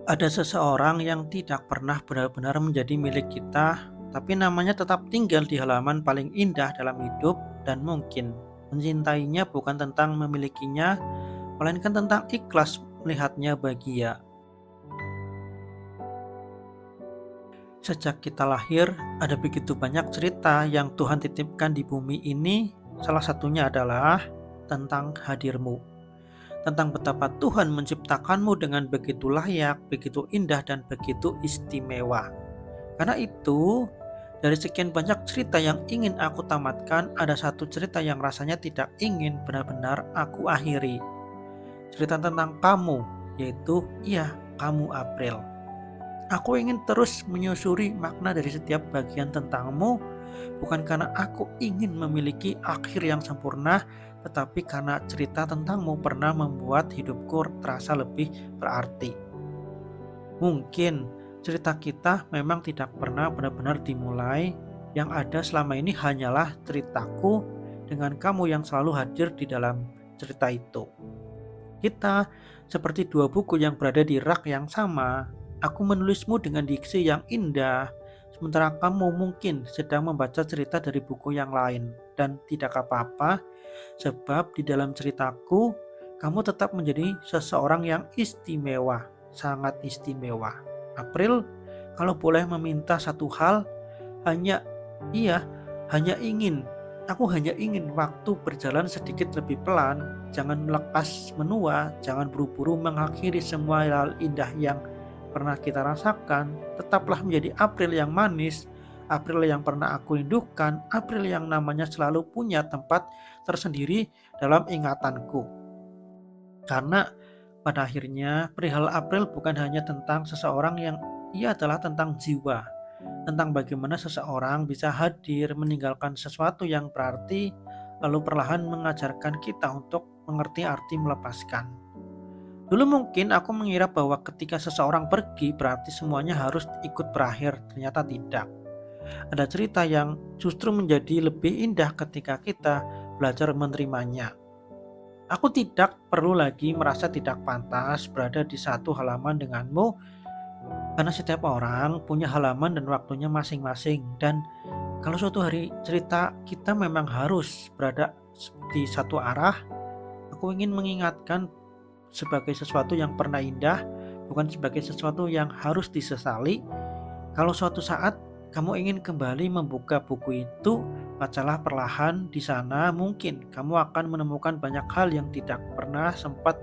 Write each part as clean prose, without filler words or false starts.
Ada seseorang yang tidak pernah benar-benar menjadi milik kita, tapi namanya tetap tinggal di halaman paling indah dalam hidup dan mungkin mencintainya bukan tentang memilikinya, melainkan tentang ikhlas melihatnya bahagia. Sejak kita lahir, ada begitu banyak cerita yang Tuhan titipkan di bumi ini. Salah satunya adalah tentang hadirmu, tentang betapa Tuhan menciptakanmu dengan begitu layak, begitu indah, dan begitu istimewa. Karena itu, dari sekian banyak cerita yang ingin aku tamatkan, ada satu cerita yang rasanya tidak ingin benar-benar aku akhiri. Cerita tentang kamu, yaitu kamu April. Aku ingin terus menyusuri makna dari setiap bagian tentangmu, bukan karena aku ingin memiliki akhir yang sempurna, tetapi karena cerita tentangmu pernah membuat hidupku terasa lebih berarti. Mungkin cerita kita memang tidak pernah benar-benar dimulai. Yang ada selama ini hanyalah ceritaku dengan kamu yang selalu hadir di dalam cerita itu. Kita seperti dua buku yang berada di rak yang sama. Aku menulismu dengan diksi yang indah, sementara kamu mungkin sedang membaca cerita dari buku yang lain. Dan tidak apa-apa, sebab di dalam ceritaku, kamu tetap menjadi seseorang yang istimewa, sangat istimewa. April, kalau boleh meminta satu hal, hanya iya, hanya ingin aku hanya ingin waktu berjalan sedikit lebih pelan, jangan melepas menua, jangan buru-buru mengakhiri semua hal indah yang pernah kita rasakan. Tetaplah menjadi April yang manis, April yang pernah aku rindukan, April yang namanya selalu punya tempat tersendiri dalam ingatanku. Karena pada akhirnya perihal April bukan hanya tentang seseorang yang ia adalah tentang jiwa, tentang bagaimana seseorang bisa hadir meninggalkan sesuatu yang berarti lalu perlahan mengajarkan kita untuk mengerti arti melepaskan. Dulu mungkin aku mengira bahwa ketika seseorang pergi berarti semuanya harus ikut berakhir, ternyata tidak. Ada cerita yang justru menjadi lebih indah ketika kita belajar menerimanya. Aku tidak perlu lagi merasa tidak pantas berada di satu halaman denganmu, karena setiap orang punya halaman dan waktunya masing-masing. Dan kalau suatu hari cerita kita memang harus berada di satu arah, aku ingin mengingatkan sebagai sesuatu yang pernah indah, bukan sebagai sesuatu yang harus disesali. Kalau suatu saat kamu ingin kembali membuka buku itu, bacalah perlahan. Di sana mungkin kamu akan menemukan banyak hal yang tidak pernah sempat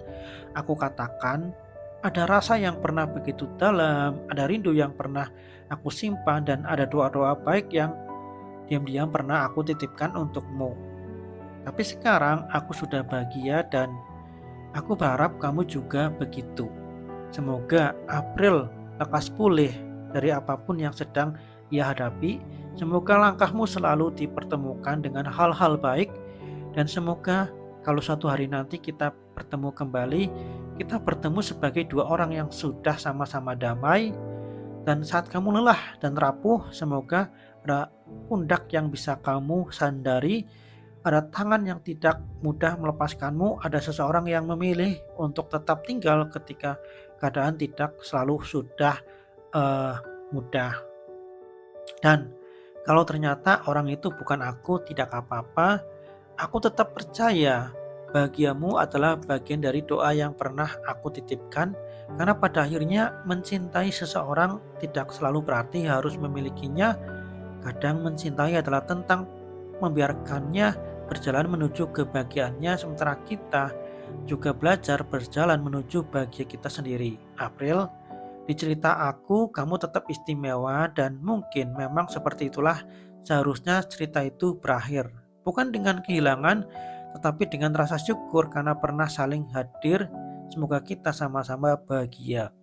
aku katakan. Ada rasa yang pernah begitu dalam, ada rindu yang pernah aku simpan, dan ada doa-doa baik yang diam-diam pernah aku titipkan untukmu. Tapi sekarang aku sudah bahagia dan aku berharap kamu juga begitu. Semoga April lekas pulih dari apapun yang sedang ia hadapi. Semoga langkahmu selalu dipertemukan dengan hal-hal baik. Dan semoga kalau suatu hari nanti kita bertemu kembali, kita bertemu sebagai dua orang yang sudah sama-sama damai. Dan saat kamu lelah dan rapuh, semoga ada pundak yang bisa kamu sandari, ada tangan yang tidak mudah melepaskanmu, ada seseorang yang memilih untuk tetap tinggal ketika keadaan tidak selalu sudah eh, mudah. Dan kalau ternyata orang itu bukan aku, tidak apa-apa. Aku tetap percaya bahagiamu adalah bagian dari doa yang pernah aku titipkan, karena pada akhirnya mencintai seseorang tidak selalu berarti harus memilikinya. Kadang mencintai adalah tentang membiarkannya berjalan menuju kebahagiaannya, sementara kita juga belajar berjalan menuju bahagia kita sendiri. April, di cerita aku, kamu tetap istimewa dan mungkin memang seperti itulah seharusnya cerita itu berakhir. Bukan dengan kehilangan, tetapi dengan rasa syukur karena pernah saling hadir. Semoga kita sama-sama bahagia.